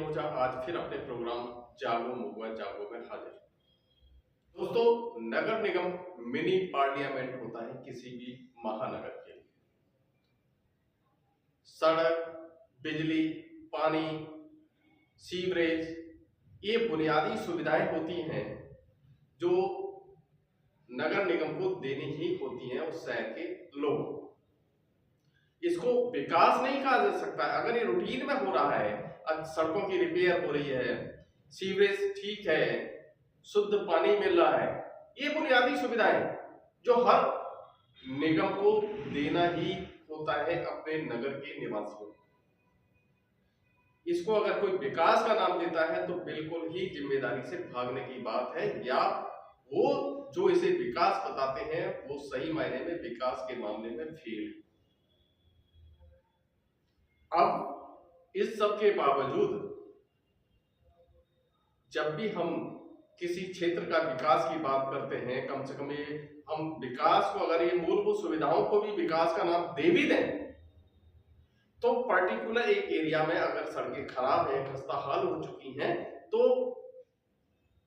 ओझा आज फिर अपने प्रोग्राम जागो महुआ जागो में हाजिर। दोस्तों, नगर निगम मिनी पार्लियामेंट होता है किसी भी महानगर के लिए। सड़क, बिजली, पानी, सीवरेज, ये बुनियादी सुविधाएं होती हैं जो नगर निगम को देनी ही होती हैं उस शहर के लोगों को। इसको विकास नहीं कहा जा सकता। अगर ये रूटीन में हो रहा है, सड़कों की रिपेयर हो रही है, सीवरेज ठीक है, शुद्ध पानी मिल रहा है, ये बुनियादी सुविधाएं जो हर निगम को देना ही होता है अपने नगर के निवासियों को। इसको अगर कोई विकास का नाम देता है तो बिल्कुल ही जिम्मेदारी से भागने की बात है, या वो जो इसे विकास बताते हैं वो सही मायने में विकास के मामले में फेल है। अब इस सब के बावजूद जब भी हम किसी क्षेत्र का विकास की बात करते हैं, कम से कम ये हम विकास को, अगर ये मूलभूत सुविधाओं को भी विकास का नाम दे भी दें, तो पर्टिकुलर एक एरिया में अगर सड़कें खराब है, खस्ता हाल हो चुकी हैं, तो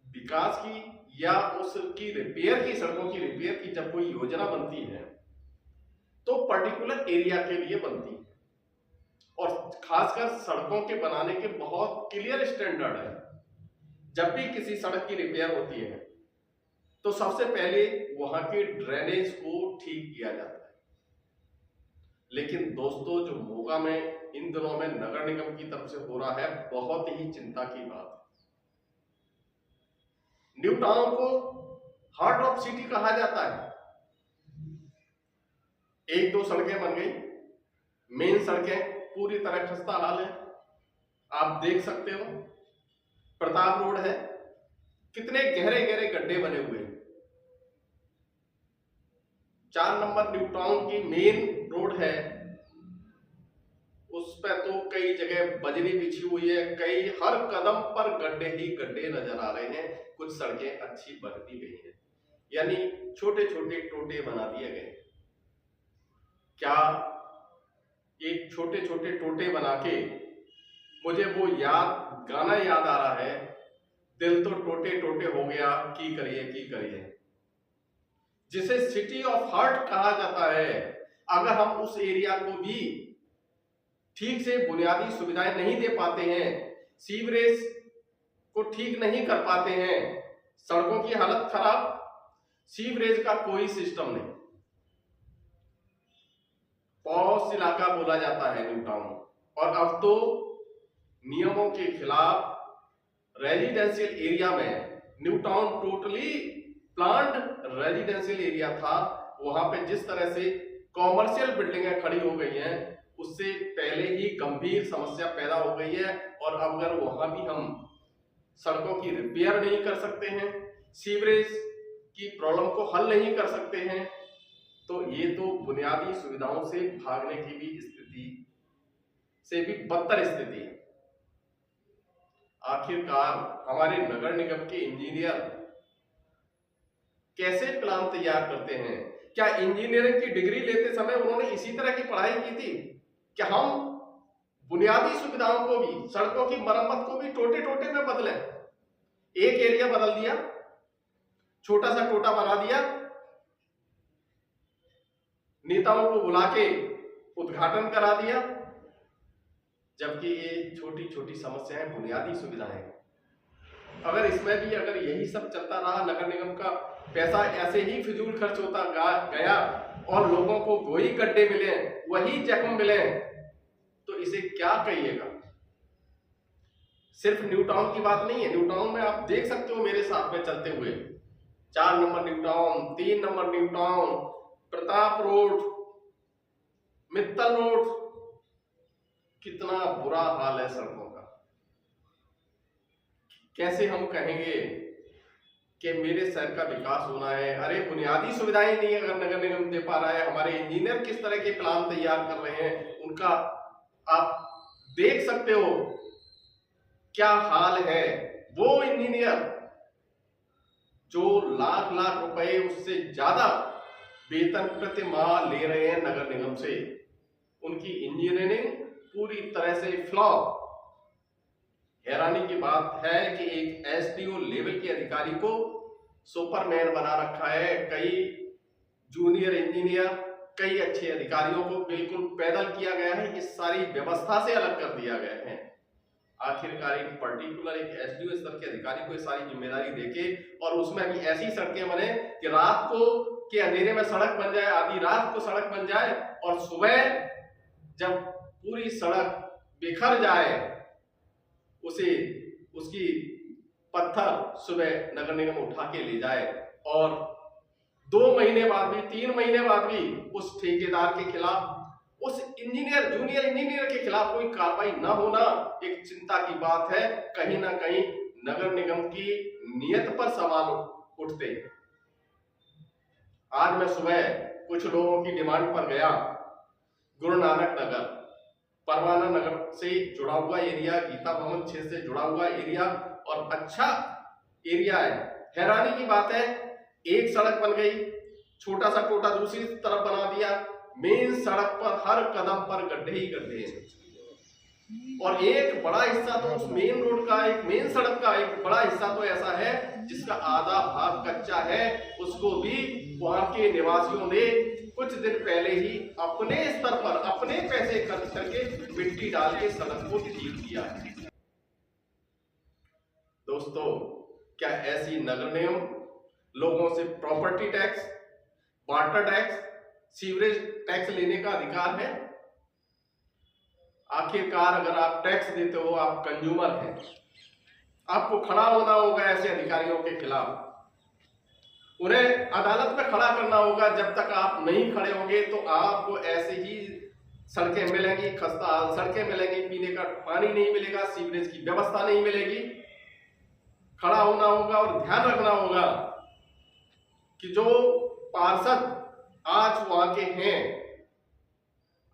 विकास की या उसकी रिपेयर की, सड़कों की रिपेयर की जब कोई योजना बनती है तो पर्टिकुलर एरिया के लिए बनती है। और खासकर सड़कों के बनाने के बहुत क्लियर स्टैंडर्ड है। जब भी किसी सड़क की रिपेयर होती है तो सबसे पहले वहां के ड्रेनेज को ठीक किया जाता है। लेकिन दोस्तों, जो मोगा में इन दिनों में नगर निगम की तरफ से हो रहा है, बहुत ही चिंता की बात है। न्यू टाउन को हार्ट ऑफ सिटी कहा जाता है। एक दो सड़कें बन गई, मेन सड़कें पूरी तरह खस्ता हाल है। आप देख सकते हो प्रताप रोड है, कितने गहरे गहरे गड्ढे बने हुए हैं। 4 नंबर न्यू टाउन की मेन रोड है, उस पर तो कई जगह बजरी बिछी हुई है, कई हर कदम पर गड्ढे ही गड्ढे नजर आ रहे हैं। कुछ सड़कें अच्छी बन दी गई हैं, यानी छोटे छोटे टोटे बना दिए गए। क्या एक छोटे छोटे टोटे बना के मुझे वो गाना याद आ रहा है, दिल तो टोटे टोटे हो गया, की करिए, जिसे सिटी ऑफ हार्ट कहा जाता है। अगर हम उस एरिया को भी ठीक से बुनियादी सुविधाएं नहीं दे पाते हैं, सीवरेज को ठीक नहीं कर पाते हैं, सड़कों की हालत खराब, सीवरेज का कोई सिस्टम नहीं, पॉश इलाका बोला जाता है न्यू टाउन। और अब तो नियमों के खिलाफ रेजिडेंशियल एरिया में, new town totally plant residential area था, वहां पे जिस तरह से कॉमर्शियल बिल्डिंगें खड़ी हो गई हैं, उससे पहले ही गंभीर समस्या पैदा हो गई है। और अब अगर वहां भी हम सड़कों की रिपेयर नहीं कर सकते हैं, सीवरेज की प्रॉब्लम को हल नहीं कर सकते हैं, तो ये तो बुनियादी सुविधाओं से भागने की भी स्थिति से भी बदतर स्थिति है। आखिरकार हमारे नगर निगम के इंजीनियर कैसे प्लान तैयार करते हैं? क्या इंजीनियरिंग की डिग्री लेते समय उन्होंने इसी तरह की पढ़ाई की थी कि हम बुनियादी सुविधाओं को भी, सड़कों की मरम्मत को भी टोटे टोटे में बदलें? एक एरिया बदल दिया, छोटा सा टोटा बना दिया, नेताओं को बुला के उद्घाटन करा दिया, जबकि ये छोटी छोटी समस्याएं, बुनियादी सुविधाएं। अगर इसमें भी अगर यही सब चलता रहा, नगर निगम का पैसा ऐसे ही फिजूल खर्च होता गया और लोगों को वही गड्ढे मिले, वही जख्म मिले, तो इसे क्या कहिएगा? सिर्फ न्यू टाउन की बात नहीं है। न्यू टाउन में आप देख सकते हो मेरे साथ में चलते हुए 4 number new town, 3 number new town, Pratap road, Mittal road, कितना बुरा हाल है सड़कों का। कैसे हम कहेंगे कि मेरे शहर का विकास होना है? अरे बुनियादी सुविधाएं नहीं अगर नगर निगम दे पा रहा है, हमारे इंजीनियर किस तरह के प्लान तैयार कर रहे हैं, उनका आप देख सकते हो क्या हाल है। वो इंजीनियर जो लाख लाख रुपए, उससे ज्यादा वेतन प्रति माह ले रहे हैं नगर निगम से, उनकी इंजीनियरिंग पूरी तरह से फ्लॉप है। हैरानी की बात है कि एक एसडीओ लेवल के अधिकारी को सुपरमैन बना रखा है। कई जूनियर इंजीनियर, कई अच्छे अधिकारियों को बिल्कुल पैदल किया गया है, इस सारी व्यवस्था से अलग कर दिया गया है। आखिरकार एक पर्टिकुलर एक एसडीओ स्तर के अधिकारी को ये सारी जिम्मेदारी देके और उसमें भी ऐसी सड़कें बने कि रात को के अंधेरे में सड़क बन जाए, आधी रात को सड़क बन जाए और सुबह जब पूरी सड़क बिखर जाए उसे उसकी पत्थर सुबह नगर निगम उठा के ले जाए और 2 महीने बाद भी 3 महीने बाद भी उस ठेकेदार के खिलाफ, उस इंजीनियर जूनियर इंजीनियर के खिलाफ कोई कार्रवाई न होना एक चिंता की बात है। कहीं ना कहीं नगर निगम की नीयत पर सवाल उठते हैं। आज मैं सुबह कुछ लोगों की डिमांड पर गया, गुरु नानक नगर, परवाना नगर से जुड़ा हुआ एरिया, गीता भवन क्षेत्र से जुड़ा हुआ एरिया और अच्छा एरिया है। हैरानी की बात है, एक सड़क बन गई, छोटा सा टोटा दूसरी तरफ बना दिया, मेन सड़क पर हर कदम पर गड्ढे ही गड्ढे हैं और एक बड़ा हिस्सा तो उस मेन रोड का, एक मेन सड़क का एक बड़ा हिस्सा तो ऐसा है जिसका आधा भाग कच्चा है। उसको भी वहां के निवासियों ने कुछ दिन पहले ही अपने स्तर पर अपने पैसे खर्च करके मिट्टी डाल के सड़क को ठीक किया है। दोस्तों, क्या ऐसी नगर निगम लोगों से property tax, water tax, sewerage tax लेने का अधिकार है? आखिरकार अगर आप टैक्स देते हो, आप कंज्यूमर हैं, आपको खड़ा होना होगा ऐसे अधिकारियों के खिलाफ, उन्हें अदालत में खड़ा करना होगा। जब तक आप नहीं खड़े होंगे तो आपको ऐसे ही सड़कें मिलेंगी, खस्ता हाल सड़कें मिलेंगी, पीने का पानी नहीं मिलेगा, सीवरेज की व्यवस्था नहीं मिलेगी। खड़ा होना होगा और ध्यान रखना होगा कि जो पार्षद आज वहां के हैं,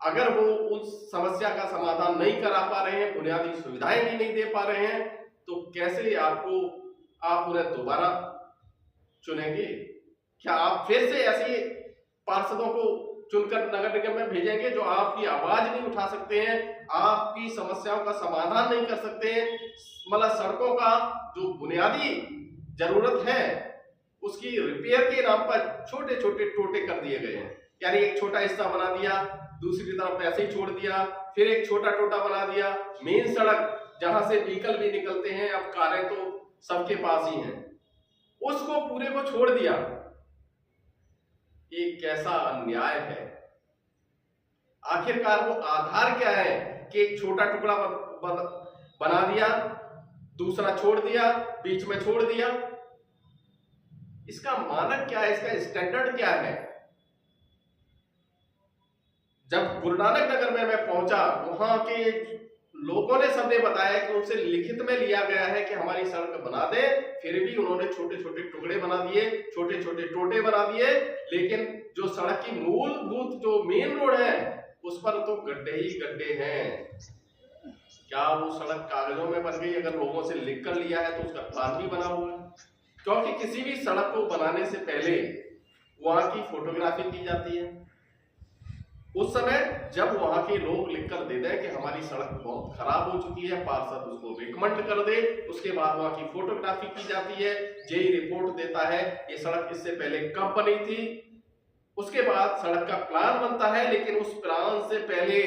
अगर वो उस समस्या का समाधान नहीं करा पा रहे हैं, बुनियादी सुविधाएं भी नहीं दे पा रहे हैं, तो कैसे आप उन्हें दोबारा चुनेंगे? क्या आप फिर से ऐसे पार्षदों को चुनकर नगर निगम में भेजेंगे जो आपकी आवाज नहीं उठा सकते हैं, आपकी समस्याओं का समाधान नहीं कर सकते हैं? मतलब सड़कों का जो बुनियादी जरूरत है उसकी रिपेयर के नाम पर छोटे छोटे टोटे कर दिए गए हैं। यानी एक छोटा हिस्सा बना दिया, दूसरी तरफ ऐसे ही छोड़ दिया, फिर एक छोटा टोटा बना दिया। मेन सड़क जहां से व्हीकल भी निकलते हैं, अब कारें तो सबके पास ही हैं, उसको पूरे को छोड़ दिया। ये कैसा अन्याय है? आखिरकार वो आधार क्या है कि एक छोटा टुकड़ा बना दिया, दूसरा छोड़ दिया, बीच में छोड़ दिया? इसका मानक क्या है? इसका स्टैंडर्ड क्या है? जब गुरु नानक नगर में मैं पहुंचा, वहां के लोगों ने सबने बताया कि उनसे लिखित में लिया गया है कि हमारी सड़क बना दे, फिर भी उन्होंने छोटे छोटे टुकड़े बना दिए, छोटे छोटे टोटे बना दिए। लेकिन जो सड़क की मूलभूत जो मेन रोड है उस पर तो गड्ढे ही गड्ढे हैं। क्या वो सड़क कागजों में बन गई? अगर लोगों से लिख कर लिया है तो उसका प्लान भी बना हुआ है, क्योंकि किसी भी सड़क को बनाने से पहले वहां की फोटोग्राफी की जाती है। उस समय जब वहां के लोग लिखकर दे दें कि हमारी सड़क बहुत खराब हो चुकी है, पार्षद उसको रिकमेंड कर दे, उसके बाद वहां की फोटोग्राफी की जाती है, जेई रिपोर्ट देता है ये सड़क इससे पहले कब बनी थी, उसके बाद सड़क का प्लान बनता है। लेकिन उस प्लान से पहले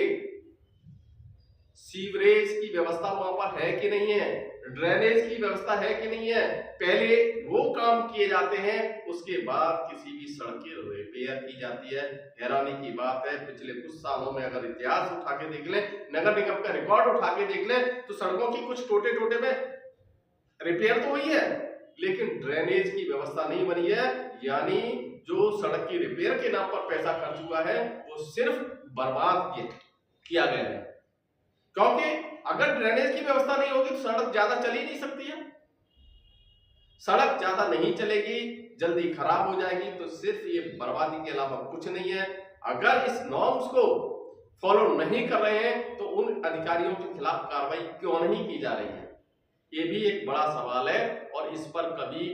सीवरेज की व्यवस्था वहां पर है कि नहीं है, ड्रेनेज की व्यवस्था है कि नहीं है, पहले वो काम किए जाते हैं, उसके बाद किसी भी सड़क की रिपेयर की जाती है। हैरानी की बात है, पिछले कुछ सालों में अगर इतिहास उठा के देख लें, नगर निगम का रिकॉर्ड उठा के देख लें, तो सड़कों की कुछ टोटे टोटे में रिपेयर तो हुई है लेकिन ड्रेनेज की व्यवस्था नहीं बनी है। यानी जो सड़क की रिपेयर के नाम पर पैसा खर्च हुआ है वो सिर्फ बर्बाद किया गया है, क्योंकि अगर ड्रेनेज की व्यवस्था नहीं होगी तो सड़क ज्यादा चल ही नहीं सकती है। सड़क ज्यादा नहीं चलेगी, जल्दी खराब हो जाएगी, तो सिर्फ ये बर्बादी के अलावा कुछ नहीं है। अगर इस नॉर्म्स को फॉलो नहीं कर रहे हैं तो उन अधिकारियों के खिलाफ कार्रवाई क्यों नहीं की जा रही है, ये भी एक बड़ा सवाल है और इस पर कभी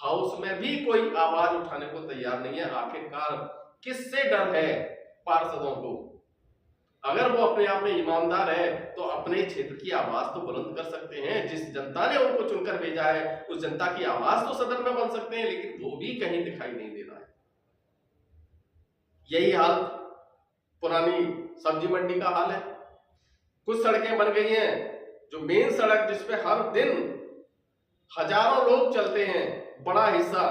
हाउस में भी कोई आवाज उठाने को तैयार नहीं है। आखिरकार किससे डर है पार्षदों को? अगर वो अपने आप में ईमानदार है तो अपने क्षेत्र की आवाज तो बुलंद कर सकते हैं। जिस जनता ने उनको चुनकर भेजा है उस जनता की आवाज तो सदन में बन सकते हैं, लेकिन वो भी कहीं दिखाई नहीं दे रहा है। यही हाल पुरानी सब्जी मंडी का हाल है। कुछ सड़कें बन गई हैं, जो मेन सड़क जिसपे हर दिन हजारों लोग चलते हैं, बड़ा हिस्सा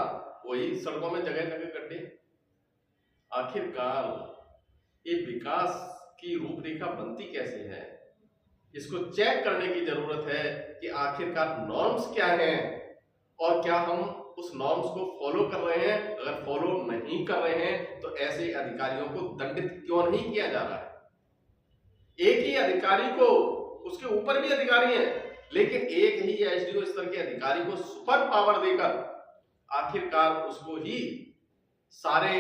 वही सड़कों में जगह जगह गड्ढे। आखिरकार ये विकास की रूपरेखा बनती कैसे है, इसको चेक करने की जरूरत है कि आखिरकार नॉर्म्स क्या हैं और क्या हम उस नॉर्म्स को फॉलो कर रहे हैं। अगर फॉलो नहीं कर रहे हैं तो ऐसे अधिकारियों को दंडित क्यों नहीं किया जा रहा है। एक ही अधिकारी को, उसके ऊपर भी अधिकारी हैं, लेकिन एक ही एसडीओ स्तर के अधिकारी को सुपर पावर देकर आखिरकार उसको ही सारे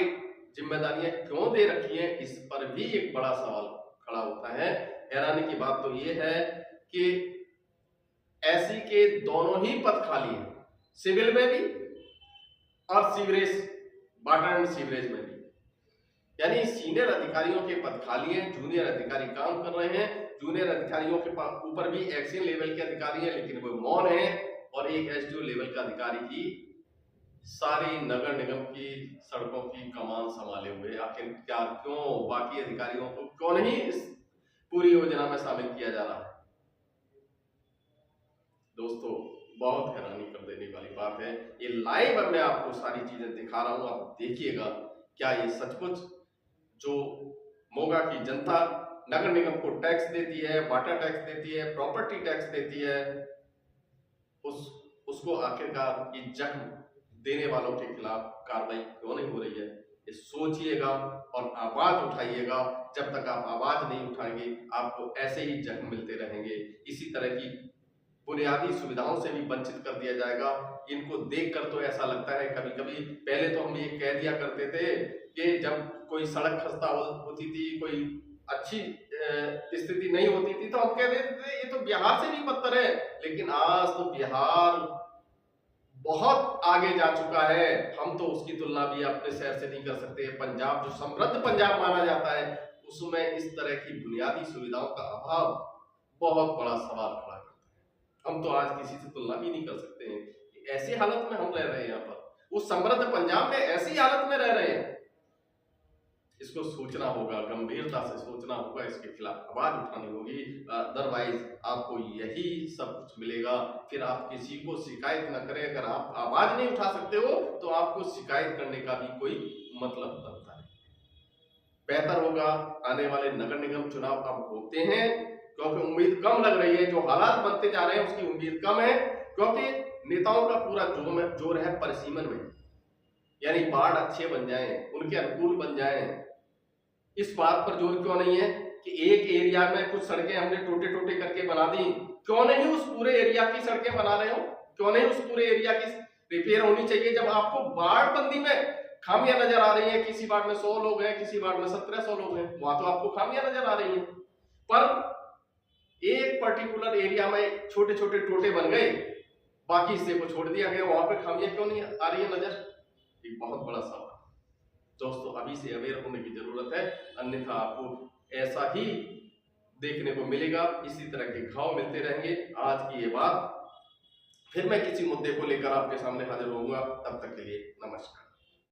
जिम्मेदारियां क्यों दे रखी हैं, इस पर भी एक बड़ा सवाल खड़ा होता है। हैरानी की बात तो यह है कि एससी के दोनों ही पद खाली हैं, सिविल में भी और सीवरेज, वाटर एंड सीवरेज में भी। यानी सीनियर अधिकारियों के पद खाली हैं, जूनियर अधिकारी काम कर रहे हैं। जूनियर अधिकारियों के ऊपर भी एक्शन लेवल के अधिकारी हैं, लेकिन वो मौन हैं। और एक एसडीओ लेवल का अधिकारी ही सारी नगर निगम की सड़कों की कमान संभाले हुए। आखिर क्या, क्यों बाकी अधिकारियों को क्यों नहीं इस पूरी योजना में शामिल किया जा रहा है। दोस्तों, बहुत हैरानी कर देने वाली बात है। ये लाइव अब मैं आपको सारी चीजें दिखा रहा हूं, आप देखिएगा क्या ये सचमुच जो मोगा की जनता नगर निगम को टैक्स देती है, वाटर टैक्स देती है, प्रॉपर्टी टैक्स देती है, उसको आखिरकार ये जख्म देने वालों के खिलाफ कार्रवाई क्यों नहीं हो रही है। ये सोचिएगा और आवाज उठाइएगा। जब तक आप आवाज नहीं उठाएंगे आपको ऐसे ही जख्म मिलते रहेंगे। इसी तरह की बुनियादी सुविधाओं से भी वंचित कर दिया जाएगा। इनको देखकर तो ऐसा लगता है कभी कभी, पहले तो हम ये कह दिया करते थे कि जब कोई सड़क खस्ता होती थी, कोई अच्छी स्थिति नहीं होती थी, तो हम कह देते थे ये तो बिहार से भी बदतर है। लेकिन आज तो बिहार बहुत आगे जा चुका है। हम तो उसकी तुलना भी अपने शहर से नहीं कर सकते। पंजाब, जो समृद्ध पंजाब माना जाता है, उसमें इस तरह की बुनियादी सुविधाओं का अभाव बहुत बड़ा सवाल खड़ा करता है। हम तो आज किसी से तुलना भी नहीं कर सकते हैं। ऐसी हालत में हम रह रहे हैं यहाँ पर, उस समृद्ध पंजाब में ऐसी हालत में रह रहे हैं। इसको सोचना होगा, गंभीरता से सोचना होगा, इसके खिलाफ आवाज उठानी होगी। अदरवाइज आपको यही सब कुछ मिलेगा। फिर आप किसी को शिकायत न करें। अगर आप आवाज नहीं उठा सकते हो तो आपको शिकायत करने का भी कोई मतलब बनता है। बेहतर होगा आने वाले नगर निगम चुनाव अब होते हैं, क्योंकि उम्मीद कम लग रही है। जो हालात बनते जा रहे हैं उसकी उम्मीद कम है, क्योंकि नेताओं का पूरा जोर है परिसीमन में। यानी वार्ड अच्छे बन जाएं, उनके अनुकूल बन जाएं। इस बात पर जोर क्यों नहीं है कि एक एरिया में कुछ सड़कें हमने टोटे टोटे करके बना दी, क्यों नहीं उस पूरे एरिया की सड़कें बना रहे हो? क्यों नहीं उस पूरे एरिया की रिपेयर होनी चाहिए? जब आपको वार्ड बंदी में खामियां नजर आ रही हैं, किसी वार्ड में 100 लोग हैं, किसी वार्ड में 1700 लोग हैं, वहां तो आपको खामियां नजर आ रही हैं। पर एक पर्टिकुलर एरिया में छोटे छोटे टोटे बन गए, बाकी हिस्से को छोड़ दिया गया, वहां पे खामियां क्यों नहीं आ रही है नजर? एक बहुत बड़ा सवाल। दोस्तों, अभी से अवेयर होने की जरूरत है, अन्यथा आपको ऐसा ही देखने को मिलेगा। इसी तरह के घाव मिलते रहेंगे। आज की ये बात, फिर मैं किसी मुद्दे को लेकर आपके सामने हाजिर होऊंगा। तब तक के लिए नमस्कार।